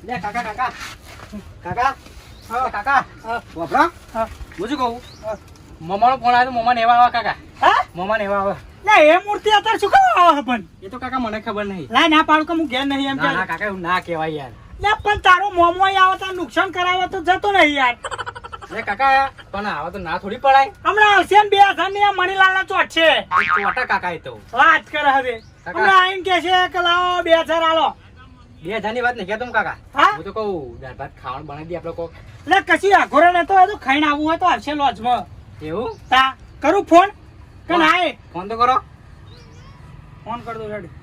લે કાકા કાકા કાકા હા કાકા વપરા હું શું કહું મમાનો ફોન આવ્યો મમા નેવા આવે કાકા હા મમા નેવા આવે લે એ મૂર્તિ અત્યારે શું કામ આવે પણ એ તો કાકા મને ખબર નહીં લા ના પાડું કે હું ઘેર નહીં એમ ના ના કે કાકા એવું ના કહેવાય યાર લે પણ તારો મોમો આવે તો નુકસાન કરાવે તો જતો નહીં યાર લે કાકા પણ આવા તો ના થોડી પડાય હમણાં આવશે ને 2000 ની મણીલાલ ના ચોટ છે ચોટા કાકા એ તો વાત કરે હવે હમણાં આવીને કે છે કે લાવો 2000 આલો 2000 ની વાત નહીં કહેતો કાકા હા? હું તો કહું દાળ ભાત ખાવાનું બનાવી દે આપણે કોક લે કશી આઘોરે ને તો ખાઈને આવવું હોય તો આવશે લોજમાં એવું તા કરું ફોન કે ના ફોન તો કરો ફોન કર દો રેડી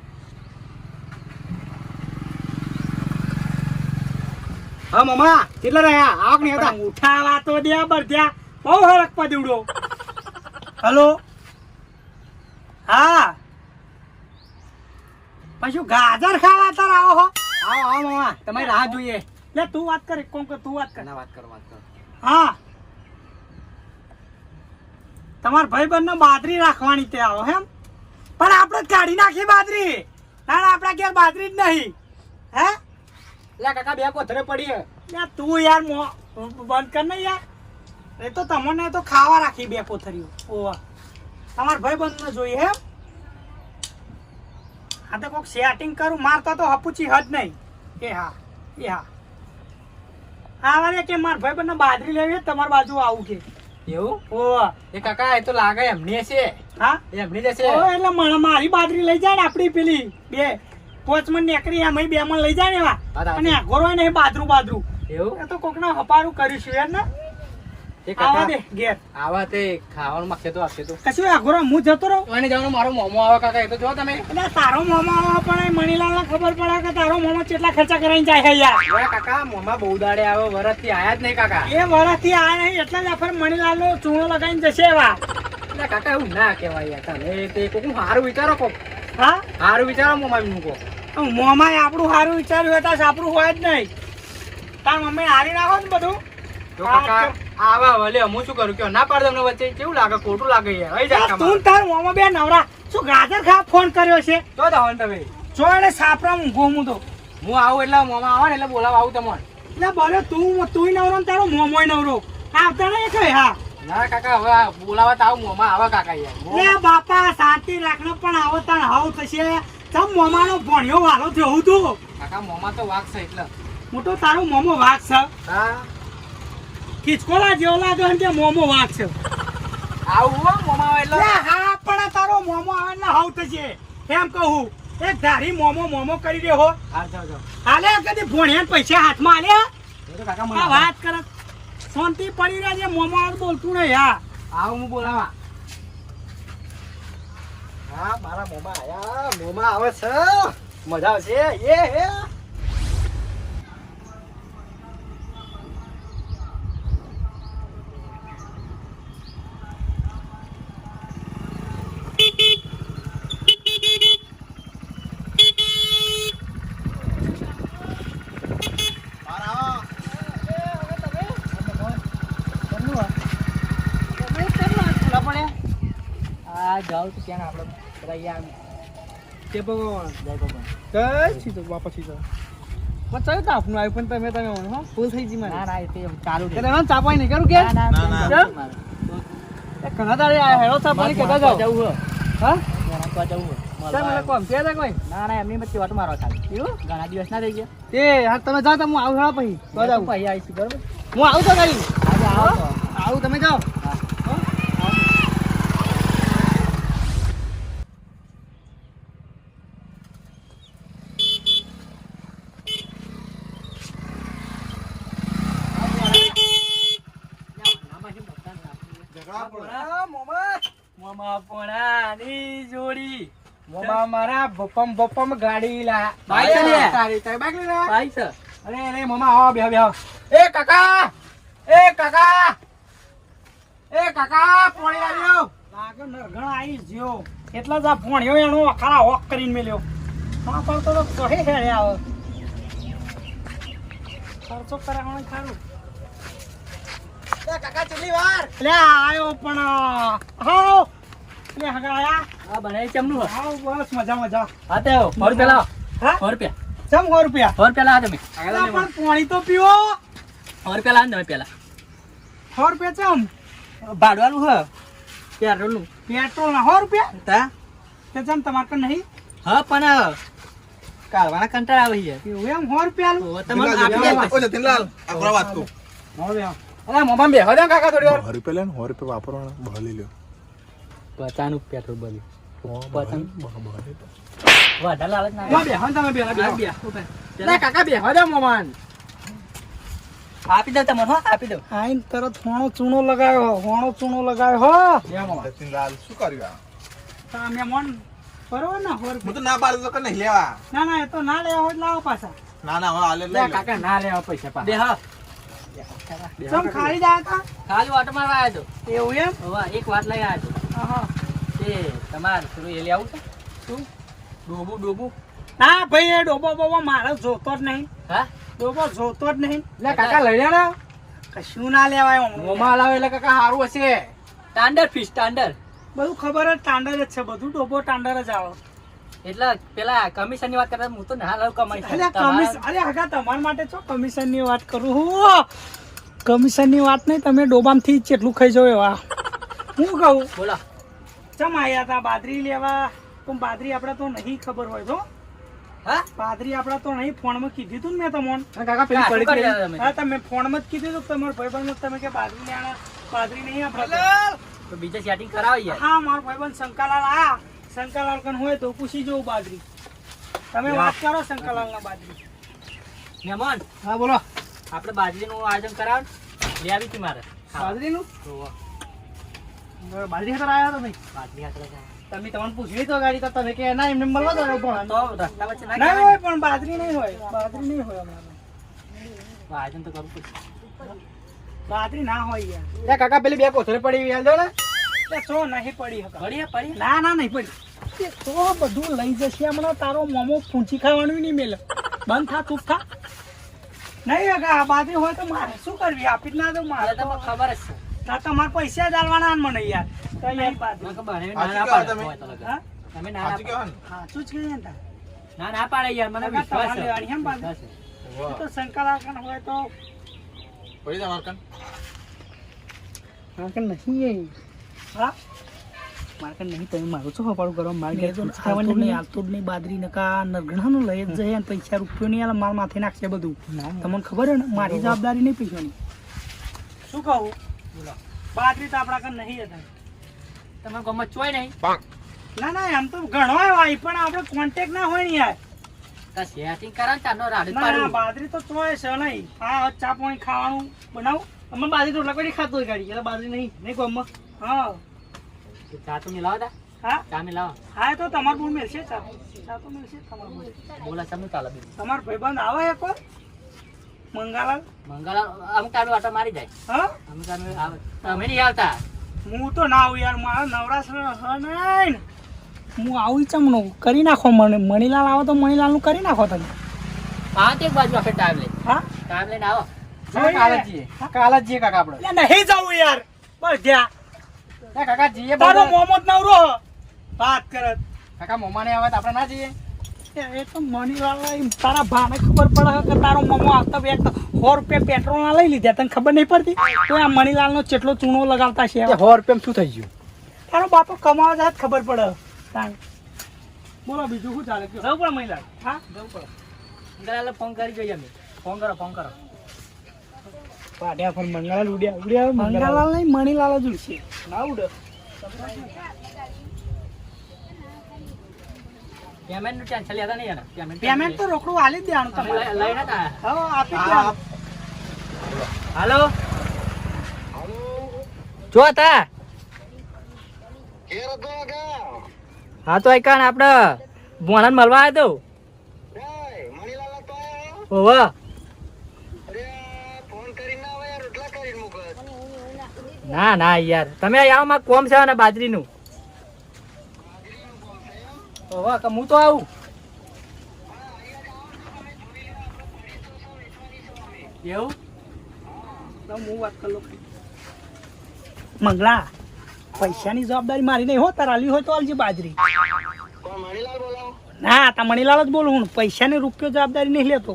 હા મમા કેટલા રહ્યા આવક નહીં હતા ઉઠાવા તો દે બરધ્યા બહુ હરક પદુડો હલો હા પછી ગાજર ખાવા તાર આવો હો આવો આવો મમા તમારી રાહ જોઈએ લે તું વાત કર કોમ કે તું વાત કર ના વાત કરો હા તમાર ભાઈ બંને બાદરી રાખવાની તે આવો હેમ પણ આપણે કાઢી નાખી બાદરી ના આપણા ઘેર બાદરી જ નહીં હે લે કાકા બે કોથરે પડી હે લે તું યાર બંધ કર ને યાર એ તો તમને તો ખાવા રાખી બે કોથરીઓ ઓવા તમાર ભાઈ બંને જોઈએ હેમ હા તો કોક સેટિંગ કરું મારતા તો હપુચી હદ નહીં એ હા હા વારે કે માર ભાઈ બંને બાદરી લેવી તમાર બાજુ આવું કે એવું ઓવા એ કાકા એ તો લાગે એમની છે હા એમની જ છે ઓ એટલે મારી બાદરી લઈ જાય ને આપડી પેલી બે પોચમન નેકરી એમ બે મણ લઈ જાય ને એવા અને ઘોરો ને બાદરું એવું એ તો કોક ના હપારું કરીશું યાર ને એ આવા કાકા દે ઘેર આવા તે ખાવાનું માંગશે તો આપશે તો કશું આઘોરો હું જતો રહું અને જવાનું મારો મોમો આવે કાકા એ તો જો તમે એટલે તારો મોમો આવે પણ મણીલાલ ને ખબર પડે કે તારો મોમો કેટલા ખર્ચા કરીને જાય છે યાર ઓય કાકા મોમા બહુ દાડે આવે વરસથી આયા જ નહીં કાકા એ વરસથી આ નહીં એટલે જ આફર મણીલાલ નો ચૂણો લગાવીને જશે એવા એટલે કાકા એવું ના કહેવાય યાર તમે તે કોક સારું વિચારો કોક હા સારું વિચારો મોમા નું કો મોમાએ આપણું સારું વિચાર્યું હતા આપણું હોય જ નહીં તાર મમ્મી હારી નાખો ને બધું તો કાકા આવા વલે હું શું કરું કે ના પાડ તમને વચ્ચે કેવું લાગે ખોટું લાગે યાર હઈ જા તું તાર મોમો બે નવરા શું ગાજર ખા ફોન કર્યો છે તો દાવન તમે જો એને સાપરા ઊંઘો તો હું આવું એટલે મોમા આવે ને એટલે બોલાવા આવું તમને એટલે બોલો તું નવરો ને તારો મોમોય નવરો આવતા ને કઈ હા ના કાકા હવે બોલાવા તો આવું મોમા આવે કાકા યાર લે બાપા શાંતિ રાખને પણ આવો તાણ હાવ થશે તમ મોમાનો ભણ્યો વાલો થયો તું કાકા મોમા તો વાઘ છે એટલે મોટો તારો મોમો વાઘ છે હા ખીચકોલા જેવો લાગે ને કે મોમો વાઘ છે આવું હો મોમા આવે એટલે લે હા પણ તારો મોમો આવે ને હાવ થશે એમ કહું એક ધારી મોમો કરી દે હો હા જાઓ જાઓ હાલે કદી ભણ્યા પૈસા હાથમાં આલ્યા એ તો કાકા આ મને વાત કરે શાંતિ પડી રહે છે મોમો આવે બોલતું નહીં હા આવું હું બોલાવા હા મારા મોમા આયા મોમા આવે છે મજા આવશે એ હે જાવ તો ક્યાં આપણે બધા યાર કે ભગવાન જય ભગવાન કઈ છી તો બાપા છી તો બચાવ તો આપનું આવ્યું પણ તમે હો ફૂલ થઈ જી મારી ના ના એ તે ચાલુ કે ના ચાપાઈ નહીં કરું કે ના એ ઘણા દાડે આ હેરો ચાપાઈ કેતા જાવ જવું હા જરા જવું સર મને કોમ છે કોઈ ના ના એમની મત વાટ મારો ખાલી એવું ઘણા દિવસ ના થઈ ગયા તે હા તમે જાઓ તો હું આવું હા પછી તો જાવ પછી આવીશું બરોબર હું આવું તો કરી આજે આવો આવું તમે જાઓ હા મોમા પોણાની જોડી મોમા મારા બપમ ગાડી લા બાઈક લે. તારી તારી બાઈક લે ભાઈ છે અરે અરે મોમા આવો બે એ કાકા પોણી લાવ્યો લાગે નરગણ આવી જ્યો એટલા જ આ ભણ્યો એનો ખારા હોક કરીને મેલ્યો હા પણ તો કહે હેડે આવે ખર્ચો કરાવવાનું ખારું કાકા ચલી વાર લે આયો પણ હાવ લે હગાયા આ બનાવી ચમનું હાવ બસ મજા હા તે 100 રૂપિયા લાવો હા 100 રૂપિયા ચમ 100 રૂપિયા 100 રૂપિયા લાવો તમે અલા, પણ પાણી તો પીવો 100 રૂપિયા લાવો ને તમે પેલા 100 રૂપિયા ચમ ભાડવાનું હ પેટ્રોલનું પેટ્રોલ ના 100 રૂપિયા તા તે ચમ તમારે કન નહીં હા પણ કાઢવાના કંટાળ આવે છે એવું એમ 100 રૂપિયા આલું? તો તમે આપી દે ઓ જતીનલાલ આપણા વાત કહું હવે આવો. અરે મોમાં બેહો દે કાકા થોડી વાર 100 રૂપિયા લે ને 100 રૂપિયા વાપરવાના બહાલી લ્યો 50 નું પેટ્રોલ બળી બહાલી વધારે લાલચ ના મોમાં બેહો ને તમે બેહો, હા, બેહો. બેહો. ના કાકા બેહો દે મોમાન આપી દઉં તમને હો આપી દઉં આઈન તરત હોણો ચૂનો લગાવ્યો હો બે મોમાં જતીનલાલ શું કર્યું તમે મન બરોબર ને 100 હું રૂપિયા તો ના પાડું તો કે નહીં લેવા ના ના એ તો ના લેવા હોય તો લાવો પાછા ના ના હવે હાલે લે લઈ લો કાકા ના લેવા પૈસા પા બેહો ચમ ખાલી જાય તા ખાલી ઓટો મારવા આવ્યો તો એવું એમ હવે એક વાત લઈ આવ્યો તો હા તે તમારે થોડું એ લઈ આવું છે શું ડોબું ના ભાઈ એ ડોબો બોબો મારે જોતો જ નહીં હા ડોબો જોતો જ નહીં લે કાકા લઈ લેના કશું ના લેવાય હમણાં. મોમાં લાવે એટલે કાકા સારું હશે સ્ટાન્ડર્ડ ફી સ્ટાન્ડર્ડ બધું ખબર જ ટાંડર જ છે બધું ડોબો ટાંડર જ આવે એટલે પેલા કમિશન ની વાત કરતા હું તો ના લઉં કમાઈ અરે કમિશન અરે હગા તમારા માટે છો કમિશન ની વાત કરું હું કમિશન ની વાત નહીં તમે ડોબામથી જેટલું ખાઈ જાવ એવા હું કહું બોલો ચમ આયા તા બાદરી લેવા પણ બાદરી આપણે તો નહીં ખબર હોય તો હા બાદરી આપણે તો નહીં ફોનમાં કીધું તું ને મેં તમને કાકા પેલી પડી કરી. ગયા તમે હા તમે ફોનમાં જ કીધું તું કે તમારા ભાઈબંધ તમે કે બાદરી લેવાના બાદરી નહીં આપણે તો બીજે સેટિંગ કરાવી યાર હા મારો ભાઈબંધ શંકાલાલ આ શંકાલાલ કન હોય તો પૂછી જોઉં બાદરી તમે વાત કરો શંકાલાલ ના બાદરી મહેમાન હા બોલો આપણે બાજરીનું આયોજન કરાવ લઈ આવી હતી મારે બાદરીનું તો બાદરી ખાતર આવ્યા તો ભાઈ બાજરી હાથે તમે તમને પૂછ્યું તો ગાડી તો તમે કે ના એમને મળવા દો પણ તો રસ્તા વચ્ચે ના ના કહેવાય હોય પણ બાદરી નહીં હોય બાદરી નહીં હોય અમારે ને. આયોજન તો કરવું પડશે બાદરી ના હોય યાર લે કાકા પેલી બે કોથળી પડી યાર દો ને તે તો નહીં પડી હકા પડી ના ના નહીં પડી તે તો બધું લઈ જશે હમણાં તારો મોમો પૂંચી ખાવાનું નહીં મેલે બંધ થા ચૂપ થા નહીં હકા બાદરી હોય તો મારે શું કરવી આપી જ ના દો મારે મારે તો ખબર જ છે ના તમારે પૈસા જ આલવાના ને મને યાર તો યાર બાદરી મને ખબર હે, સાચું ના કહો પાડે તમે. હોય તો લગન. હા તમે ના સાચું પાડો. કહેવાય ને હા શું જ કહીએ ને તાર ના પાડે યાર મને કાકા, વિશ્વાસ તમારે લેવાની છે એમ બાજુ? વિશ્વાસ છે. વાહ. એ તો શંકર કન હોય તો પડી જા મારકન મારે કન નહીં હા મારે કન નહીં તમે મારું શું હપાડું કરવા મારે ઘેર તો ખાવાનું નહીં હાલતો જ નહીં બાદરી નકા નરગણાનું લઈ જ જાય અને પૈસા રૂપિયો નહીં આલે મારા માથે નાખશે બધું તમને ખબર હે ને મારી જવાબદારી નહીં પૈસાની શું કહું બોલો બાદરી તો આપણા કન નહીં હતા તમે ગમત ચોય નહીં ના ના એમ તો ઘણો હોય પણ આપણે કોન્ટેક્ટ ના હોય ને યાર તો સેટિંગ કરા ચાનો રાડે ના ના પાડું બાદરી તો ચોય છે નહીં હા ચા પાણી ખાવાનું બનાવું અમે બાજરી તો લકડી ખાતો હોય ગાડી એટલે બાજરી નહીં ગમમાં હા તો ચા તો મિલાવો તા હા ચા મિલાવો હા એ તો તમારું બહુ મળશે ચા તો મળશે તમારું બહુ. બોલા સામે ચાલે બીજું તમારો ભાઈબંધ આવે એક વાર મંગાલાલ મંગળ અમુક ટાઈમે આટો મારી જાય હા અમુક ટાઈમે આવે તમે નહીં આવતા હું તો ના આવું યાર મારા નવરાશ નહીં ને. હું આવું ચમનો કરી નાખો મને મણીલાલ આવે તો મણીલાલનું કરી નાખો તમે પાંચ એક બાજુ આખે ટાઈમ લઈ હા ટાઈમ લઈને આવો જોઈએ. કાલે જઈએ કાકા આપણે એટલે નહીં જવું યાર બસ ગયા કાકા જઈએ તારો મોમો જ નવરો વાત કરત કાકા મોમાને આવે તો આપણે ના જઈએ એ તો મણીલાલ તારા ભાને ખબર પડે કે તારો મોમો આવતા બે 100 રૂપિયા પેટ્રોલ ના લઈ લીધા તને ખબર નહીં પડતી તો આ મણીલાલ નો કેટલો ચૂનો લગાવતા છે 100 રૂપિયા શું થઈ ગયું તારો બાપો કમાવા જાય ખબર પડે તાણ. બોલો બીજું શું ચાલે જવું પડે મણીલાલ હા જવું પડે મંગળાલે ફોન કરી જોઈએ અમે ફોન કરો પાડ્યા ફોન મંગળાલ ઉડ્યા મંગળાલ નહીં મણીલાલ જ ઉડશે ના ઉડ પેમેન્ટ નું ટેન્શન લેતા નહીં યાર પેમેન્ટ તો રોકડું આલી જ દેવાનું તમે તમારે લઈને તા હા આપી જ દેવાનું. હાલો જો તા હા તો આઈકાન આપણે ભોણાને મળવા આવ્યો તો ઓવા ના યાર તમે આવો માં કોમ છે ને બાજરીનું ઓવા કે હું તો આવું એવું તો હું વાત કરી લઉં. મંગળા પૈસાની જવાબદારી મારી નહીં હો તાર આલી હોય તો આલજી બાજરી ના તા મણીલાલ જ બોલું હું પૈસાની રૂપિયો જવાબદારી નહીં લેતો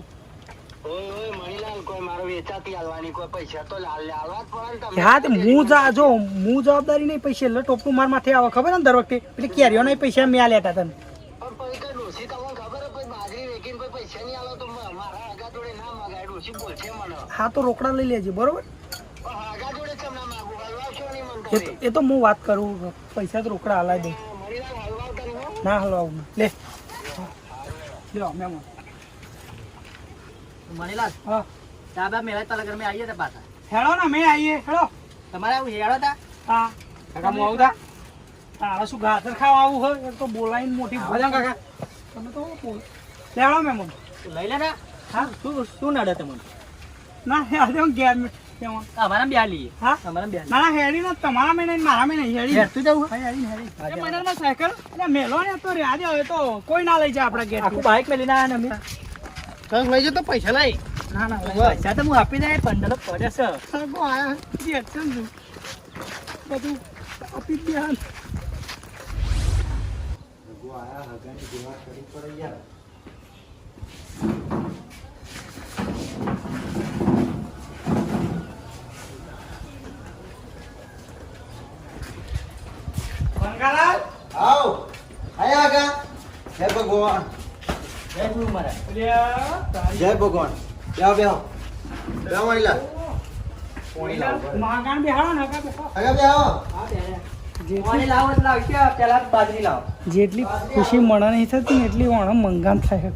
હા તે હું જવાબદારી નહીં પૈસા એટલે ટોપનું માર માથે આવે ખબર ને દર વખતે પેલી કેરીઓ નહીં પૈસા મેં લેતા તને હા તો રોકડા લઈ લેજે બરોબર એ તો હું વાત કરું પૈસા તો રોકડા હલાવી દઉં ના હલવાવું લે લ્યો મેમો મણીલાલ હા સાબા મેળા તાલા ઘર મેં આવીએ તા પાછા હેડો ને મેં આવીએ હેડો તમારે આવું હેડો તા હા કાકા હું આવું તા તારે શું ગાજર ખાવા આવું હોય એ તો બોલાવીને મોટી આવો જાઓ કાકા તમે તો બોલ લેવડો મેમો લઈ લે ને હા શું નડે તમને ના હેડો ઘેર કેમાં અમારા બે લઈએ હા અમારા બે ના ના હેડી ના તમારા મેં નહીં મારા મેં નહીં હેડી હેડતું જવું હા હેડી હેડી એ મહિનામાં સાયકલ એટલે મેલો ને તો આજે હવે તો કોઈ ના લઈ જાય આપણા ઘેર આખું બાઇક મેલીને આવ્યા ને અમે કંઈક લઈ જતો પૈસા લઈ ના ના પૈસા તો હું આપી દે પંદર પડે છે સગો આયા જે છે ને બધું આપી જ દે હાલ બંગાલાલ આવ આયા આગા જય ભગવાન જય ગુરુ મહારાજ જય ભગવાન બેહો બેહો બેહો મણીલાલ માગાન બેહાડો ને હગા બેહો આગા બેહો પાણી લાવો એટલે આવશે પેલા બાજરી લાવો જેટલી ખુશી મળે નહીં થતી ને એટલી વણ મંગાન થાય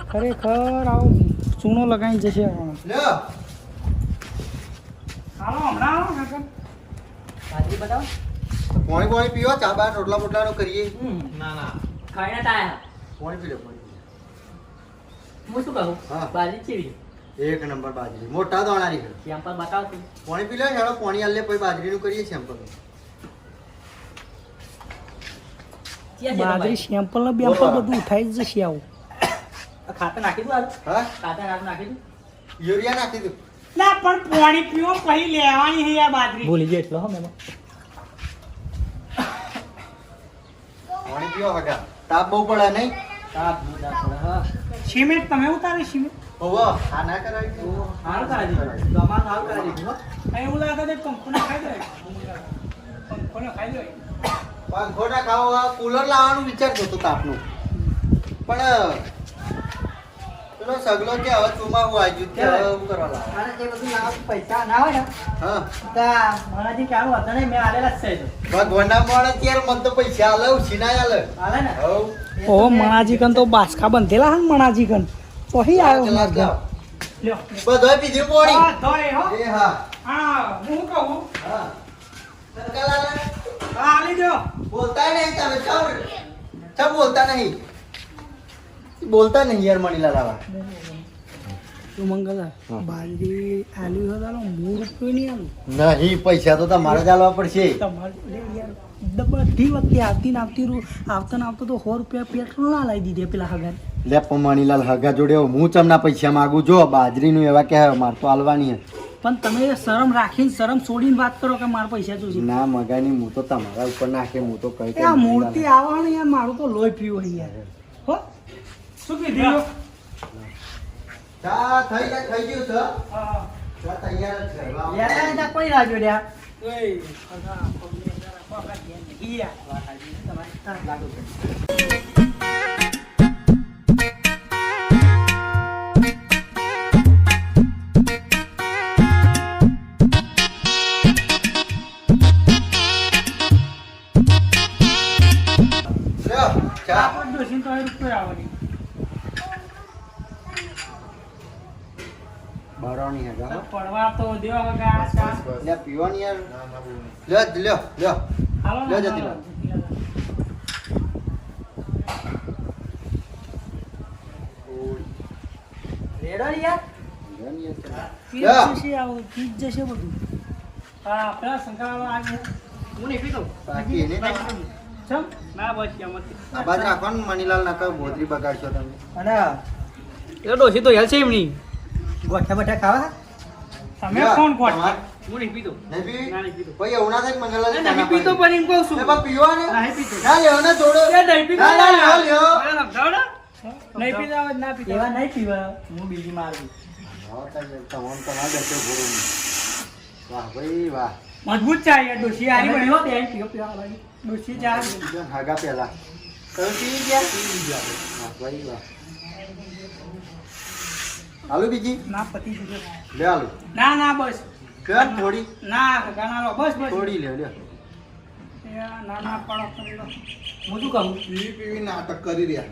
ખરેખર આવું ચૂનો લગાવી જશે લ્યો હાલો હમણાં આવો કાકા બાજરી બતાવો પાણી પાણી પીવો ચા બા રોટલા બોટલાનો કરીએ ના ના ખાઈને તાયા પાણી પી લો પાણી હું શું કહું હા. બાજરી ચીવી એક નંબર બાજરી મોટા દાણાની છે સેમ્પલ બતાવો તું પાણી પી લો હેડો પાણી આલે પછી બાજરીનું કરીએ સેમ્પલ બાજરી સેમ્પલ ને બેમ્પલ બધું ઉઠાઈ જ જશે આવું ખાતર નાખી દઉં હા ખાતર નાખી દઉં યુરિયા નાખી દઉં ના પણ પાણી પીવો પછી લેવાની છે આ બાજરી ભૂલી ગયો એટલો હો મેં પાણી પીવો હગા તાપ બહુ પડે નહીં સિમેન્ટ તમે ઉતારે સિમેન્ટ ઓવો આ ના કરાવી સારું કરાવી દીધું તમારું સારું કરાવી દીધું હો. એવું લાગે તો પંખો ને ખાઈ દે પંખો ને ખાઈ દે પંખો ના ખાવો કુલર લાવવાનું વિચારતો હતો તાપનું પણ પેલો સગલો કે હવે ચોમાવું આવ્યું કે હવે શું કરવા લાવે અને એ બધું લાવ પૈસા ના હોય ને હા તા મારાથી કારું હતા નહીં મેં આલેલા જ છે તો ભગવાનના મોડે ત્યારે મને તો પૈસા આલે ઉછીના આલે હાલે ને હવ ઓ મણાજી કન તો બાસકા બંધેલા હન મણાજી કન પછી આવ્યો ચલા માર જાઓ. લ્યો બધોય પીધું પોણી હા ધોય હો એ હા હા હું કહું હા સરકાલાલ હા આલી દો બોલતા નહીં તમે ચમ બોલતા નહીં બોલતા નહીં યાર મણીલાલ આવા તું મંગલા હા. બાજરી આલી હો દાલો મૂળ રૂપિયો નહીં આલું નહીં પૈસા તો તમારે જ આલવા પડશે તમારે યાર બધી વખતે આવતી ને આવતી આવતા ને આવતા તો 100 રૂપિયા પેટ્રોલ ના લાવી દીધે પેલા હગાર લે પણ મણીલાલ હગા જોડે હું ચમના પૈસા માગું જો બાજરીનું એવા કે માર તો આલવાની હે પણ તમે શરમ રાખીને શરમ છોડીને વાત કરો કે મારા પૈસા જોશે ના મગાની હું તો તમારા ઉપર નાખે હું તો કઈ આ મૂર્તિ આવવાની યાર મારું તો લોહી પીવું છે યાર હો શું કીધું ચા થઈ ગયું છે હા ચા તૈયાર જ છે લાવો. યાર તા કોઈ ના જોડ્યા ઓય હગા પગલે જરા પગા દે ને યાર લાગુ છે લ્યો, ચા આપણ દોશીને તો એ રૂપિયો આવવાની બારાની હે ગા પડવા તો દેવા હગા ચા લે પીવાની યાર લ્યો લ્યો લ્યો હાલો લ્યો જતીલાલ. રેડો ને યાર પીવાની યાર ચા. પીજ જશે આવું પીજ જશે બધું હા પેલા શંકરવાળો આવી હું નીકળી દઉં બાકી એને ચમ ના બસ એમાંથી આ બાજ રાખો ને મણીલાલ ના કહો બોતરી બગાડશો તમે અને એ ડોસી તો હેલ છે એમની ગોઠા બઠા ખાવા તમે લ્યો, કોણ કોણ તમાર- હું નહીં પીતો. નહીં પીવી? ના, નહીં પીતો. ભાઈ એવું ના થાય કે મંગળલાલ એ નહીં પીતો પણ એમ કહું છું. એ પણ પીવા ને નહીં પીતો. ના લેવો ને થોડો એ નહીં પીતો. ના, ના, લ્યો, લ્યો. મને સમજાવો ને. નહીં પીતા હોય તો ના પીતા એવા હોય. નહીં પીવા હું બીજી મારું તમારા બેઠો ભૂરું. વાહ ભાઈ વાહ મજબૂત ચા યાર ડોશી હારી તમે બન્યો. પીવો તે પીવો પીવા વાળી. ડોશી ચા હાગા પેલા તમે પી ગયા? વાહ ભાઈ વાહ. આલુ બીજી ના પતિ દીધો. લે આલુ ના ના બસ કર થોડી ના કાકા ના લો બસ બસ થોડી લે લે એ ના ના પાડો કરી લો. હું શું કહું પીવી નાટક કરી રહ્યા.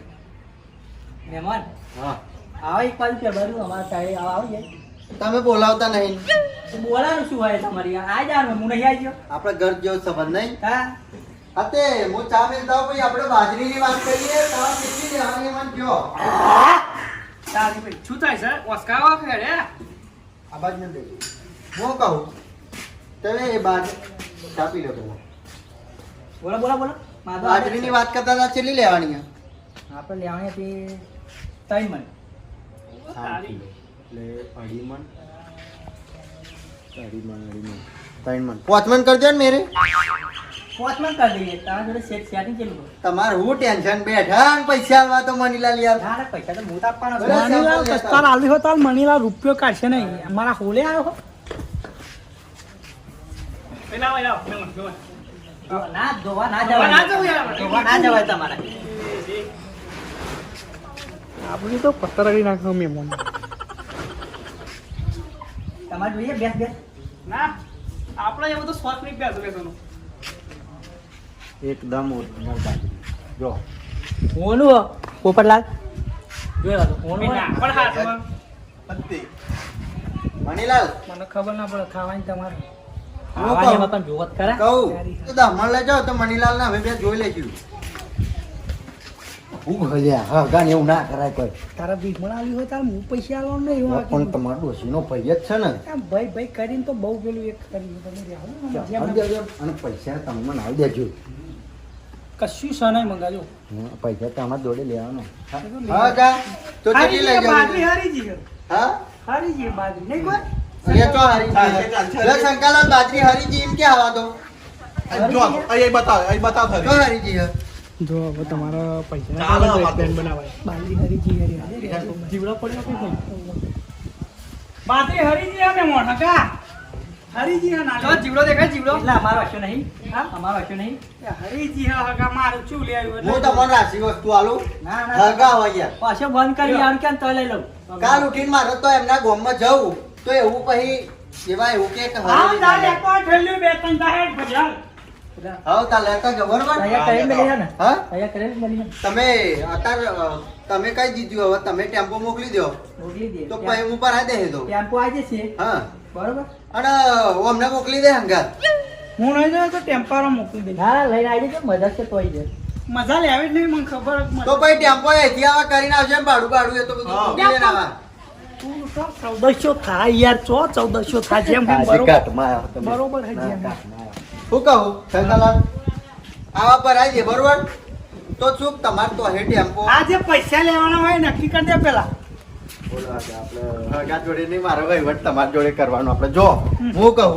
મહેમાન હા આવો એક બાજુ કે બાજુ અમારા સાઈડ આવો જાય તમે બોલાવતા નહીં. બોલાનું શું હોય તમારી આ જા હું નહીં આવી ગયો આપણે ઘર જેવો સંબંધ નહીં. હા અતે હું ચા મેલતા હું ભાઈ આપણે બાજરીની વાત કરીએ તો કેટલી લેવાની મન કયો સારી ભાઈ શું થાય સર ઓસ્કાવા ફેરે આ બાજ મેં દે હું કહું તમે એ બાજ ચા પી લો પેલા. બોલો બોલો બોલો માધવ બાજરીની વાત કરતા હતા કેટલી લેવાની છે? આપણે લેવાની હતી 3 મણ સારી. એટલે અઢી મણ 3 મણ 5 મણ કરજો ને મેરે. 5 મણ કરી દઈએ તારા જોડે સેટિંગ કેટલું તમારે હું ટેન્શન બેઠા ને પૈસા આલવા તો મનીલાલ યાર. ના ના પૈસા તો હું તો આપવાનો બરાબર. છું. મણીલાલ કસ્તાર આલી હો તાલ મણીલાલ રૂપિયો કાઢશે નહીં અમારા હોલે આવ્યો હો પેલા પેલા ના ધોવા ના ધોવા ના જવાય જવું યાર. ધોવા ના જવાય તમારે આપણે તો પત્તર કરી નાખ્યો મેમોન તમારે જોઈએ બેસ બેસ ના આપણે એવું તો સ્વાદ નહીં બેસો બેસવાનું એકદમ original બાજરી. જો ઓનું પોપટલાલ જોયો તો ઓનું પણ હાથમાં મનીલાલ મને ખબર ના પડે ખાવાની તમારે ખાવાનીમાં પણ જોવત ખરા કહું તો દમણ લઈ જાઓ તો મનીલાલ ના હવે બે જોઈ લેશું. હું હલ્યા હા ગાને એવું ના કરાય કોઈ. તારા ભીખમણ આલી હોય તારે હું પૈસા આલવાનું નહીં એવું પણ તમારો ડોશીનો ભાઈ જ છે ને. ભાઈ ભાઈ કરીને તો બહુ પેલું એક કર્યું તમે રહ્યા આપી દેજો. અને પૈસા તમે મને આવી દેજો. કશું છે નહીં મંગાજો પૈસા તો અમારા જોડે લેવાનો. હા ગા તો કેટલી લઈ બાજરી જાવ? હારી જી હા હારી જી બાજરી નહીં કોઈ એ તો હરીજી. લે શંકરલાલ બાજરી હરીજી એમ કે આવા તો. જો અહીં બતાવ તો હરીજી હે. જો હવે તમારા પૈસા ચાલો આમાં તો. બનાવાય બાજરી હરીજી જીવડા પડ્યો કે નહીં બાજરી હરીજી અમે મોઢા કા હરીજી હા ના જીવડો દેખાય જીવડો એટલે અમારો હશો નહીં હા અમારો હશો નહીં હરીજી હા હગા મારું ચૂ લે આવ્યું હું તમને રાશિ વસ્તુ આલું. ના ના હગા હોય યાર. પાછો બંધ કરી આવું કેમ તો લઈ લઉં કાલ ઉઠીને મારે તો એમના ગામમાં જવું તો એવું પછી એવા એવું કે હા હરીજી દા ના લે. લેકો ઠેલ્યું બે ત્રણ દા હેડ ભજ્યા હા તા લેતા જો બરોબર. અહીંયા કરી મળી છે ને હા અહીંયા કરી મળી છે તમે અત્યારે તમે કઈ દીધું હવે તમે ટેમ્પો મોકલી દો મોકલી દે તો પછી હું પર આ દે દો. ટેમ્પો આવી જશે હા બરોબર અને હું અમને મોકલી દે હંગાત. હું નહીં જાય તો ટેમ્પારો મોકલી દે ના લઈને આવી જજો મજા છે તોય છે મજા લેવી જ નહીં મને ખબર જ તો પછી ટેમ્પો અહીંથી આવા કરીને આવશે ને ભાડું ભાડું એ તો બધું હા. મૂકી લઈને આવા. 1400 થાય યાર 1400 થાય જેમ કેમ હાજી બરોબર કાટમાં આવ્યો તમે. બરોબર છે જેમ હું કહું શંકરલાલ આવા પર આવી જાય બરોબર તો શું તમારે તો હે ટેમ્પો આ જે પૈસા લેવાના હોય નક્કી કરી દે પેલા બોલો આજે આપણે હગા જોડે નહીં મારો વહીવટ તમારી જોડે કરવાનો આપણે જો હું કહું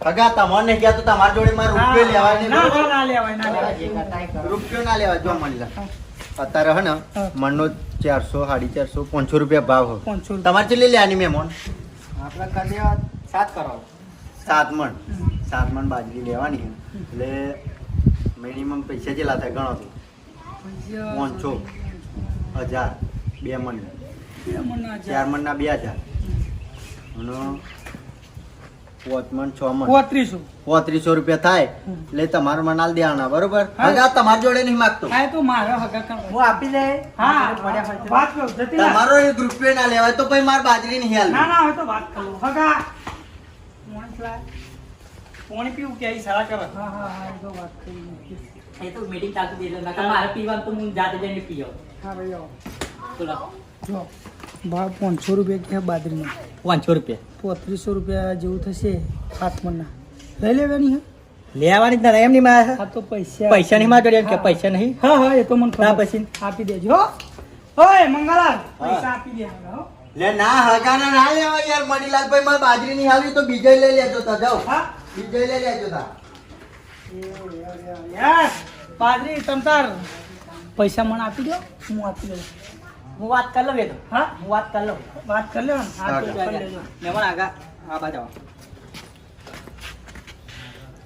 હગા તમારે નહીં ગયા તો તમારી જોડે મારે રૂપિયો લેવા નહીં ના બરોબર? ના લેવાય ના લેવાય રૂપિયો ના લેવા જો મળી અત્યારે હે ને મણનો 400 450 500 રૂપિયા ભાવ હોય 500 તમારે કેટલી લેવાની મહેમાન આપણે કરી દેવા 7 કરો 7 મણ 7 મણ બાજરી લેવાની એટલે મિનિમમ પૈસા કેટલા થાય ગણો તો 500 1000 2 મણ 4 મણના 2000 અને 5 મણ 6 મણ 3500 3500 રૂપિયા થાય એટલે તમારે મનાલ દેવાના બરોબર હા. હગા તમારી જોડે નહીં માગતો આ તો મારો હગા કર હું આપી દે હા પડ્યા હોય તો. વાત કરો જતી ના તમારો એક રૂપિયો ના લેવાય તો પછી મારે બાજરી નહીં હાલ ના હોય તો વાત કરો હગા પાણી પીવું કે અહીં સારા કરે હા હા હા તો વાત કરી એ તો મીટિંગ ચાલતી હતી એટલે નકર મારે પીવાનું તો હું જાતે જઈને પીઓ હા ભાઈ આવો બોલો જો ભાવ 500 રૂપિયા કે બાજરીનો 500 રૂપિયા 3500 રૂપિયા જેવું થશે 7 મણના લઈ લેવાની હે લેવાની જ ના એમ નહીં મારે આ તો પૈસા પૈસા નહીં મારે જોડે એમ કે હા. પૈસા નહીં હા હા એ તો મને ના ખબર પછી આપી દેજો હો. ઓય મંગલાલ પૈસા આપી દે હવે, હો લે ના હગાના ના લેવા યાર મણીલાલભાઈ મારે બાજરી ની હાલવી તો બીજે લઈ લેજો તા જાઓ હા બીજે લઈ લેજો તા યાર બાજરી તમતાર પૈસા મને આપી દો, હું આપી દઉં. હું વાત કરી લઉં એ તો હા હું વાત કરી લઉં વાત કરી લો ને. હા તો હા, કરી લેજો. મહેમાન આગા આ બાજુ આવો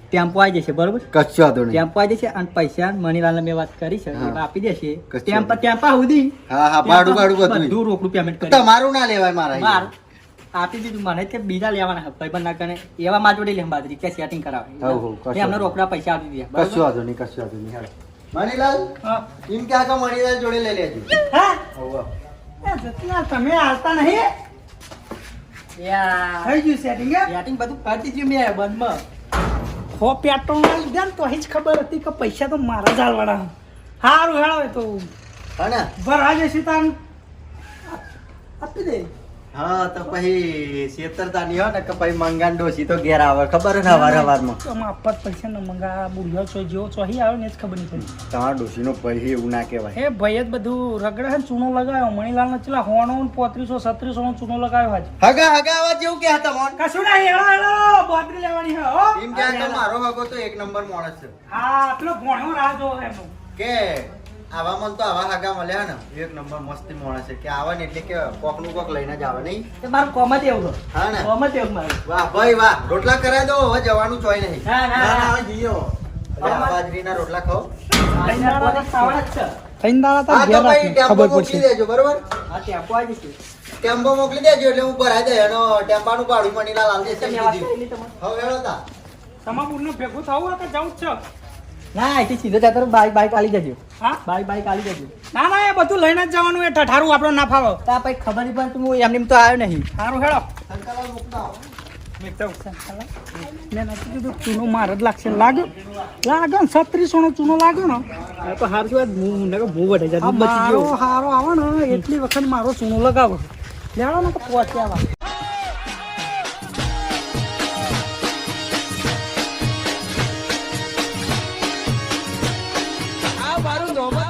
ટેમ્પો આવી જશે બરોબર કશું વાંધો નહીં ટેમ્પો આવી જશે અને પૈસા મનીલાલ મેં વાત કરી છે હા. એમાં આપી દેશે કશું ટેમ્પા સુધી હા હા ભાડું બધું રોકડું પેમેન્ટ કરી તમારું ના લેવાય મારા મારું આપી દીધું મને કે બીજા લેવાના ભાઈબંધ ના કરે એવા માં જોડે લેમ બાજરી કે સેટિંગ કરાવે હઉ, હઉ, કશું મેં અમને રોકડા પૈસા આપી દીધા કશું વાંધો નહીં કશું વાંધો નહીં હાલો મણીલાલ હા એમ કે આખા મણીલાલ જોડે લઈ લેજો હા હોવે. એ જતીલાલ, તમે હાલતા નહીં યાર થઈ ગયું સેટિંગ હે સેટિંગ બધું કરી દીધું મેં બંધમાં હો પેટ્રોલ ના લીધા ને તો અહીં જ ખબર હતી કે પૈસા તો મારા જ હાલવાના. સારું હેળો એ તો હા ને ભરા જશે તાન આપી દે. હા તો પછી છેતરતા નહીં હો ને કે પછી મંગાન ડોસી તો ઘેર આવે ખબર ને હવાર હવારમાં આમાં આપત પૈસા ન મંગા બુઢિયો છો જેવો ચોહી આવ્યો ને જ ખબર નહીં પડી. તમારા ડોસીનો પછી એવું ના કહેવાય એ ભાઈ જ બધું રગડે છે ને ચૂનો લગાવ્યો મણીલાલ ને ચલા હોણો 3500-3600 નો ચૂનો લગાવ્યો આજ. હગા હગા આવા જેવું કે તમોન કશું નહીં હેળો હેળો બોતરી લેવાની હે હો. એમ કે તો મારો હગો તો એક નંબર માણસ છે હા પેલો ભોણ્યો રાહ જો એમનો. કે આવા મન તો આવા હગા મળ્યા ને એક નંબર મસ્તી માણસ છે કે આવે ને એટલે કે કોક નું કોક લઈને જ આવે નહીં તે મારું કોમ જ એવું છે હા ને કોમ જ એવું મારું વાહ ભાઈ વાહ રોટલા કરાવી દો હવે જવાનું ચોય નહીં ના, ના, ના. હવે જઈએ એટલે આ બાજરીના રોટલા ખાઓ ખાવાના જ છે ત્રણ દાડા હા તાર તો ઘેર ભાઈ રાખી, ટેમ્પો ખબર મોકલી પડશે. દેજો બરોબર હા ટેમ્પો આવી જશે ટેમ્પો મોકલી દેજો એટલે હું ભરાઈ દે એનો ટેમ્પાનું ભાડું મણીલાલ આલ દેશે તમે વાત કરેલી તમારે હવે હેળો તા તમાકુનું ભેગું થવું હોય તો જવું જ છે. ના અહીંથી સીધો જતો રહો, બાઈક આલી જજો હા બાઈક આલી જજો ના ના એ બધું લઈને જ જવાનું એ ઠઠારું આપણો ના ફાવો. તો આ પછી ખબર નહીં પણ હું એમને એમ તો આવ્યો નહીં સારું હેળો શંકરલાલ મુકતા આવો. મેં નથી કીધું ચૂનો માર જ લાગશે. લાગે લાગે ને 3600 નો ચૂનો લાગે ને તો હારું શું ભૂ વઢે છે આ મારો હારો આવે ને એટલી વખત મારો ચૂનો લગાવો લેવાનો ને તો પહોંચ્યા આ મારું નોબત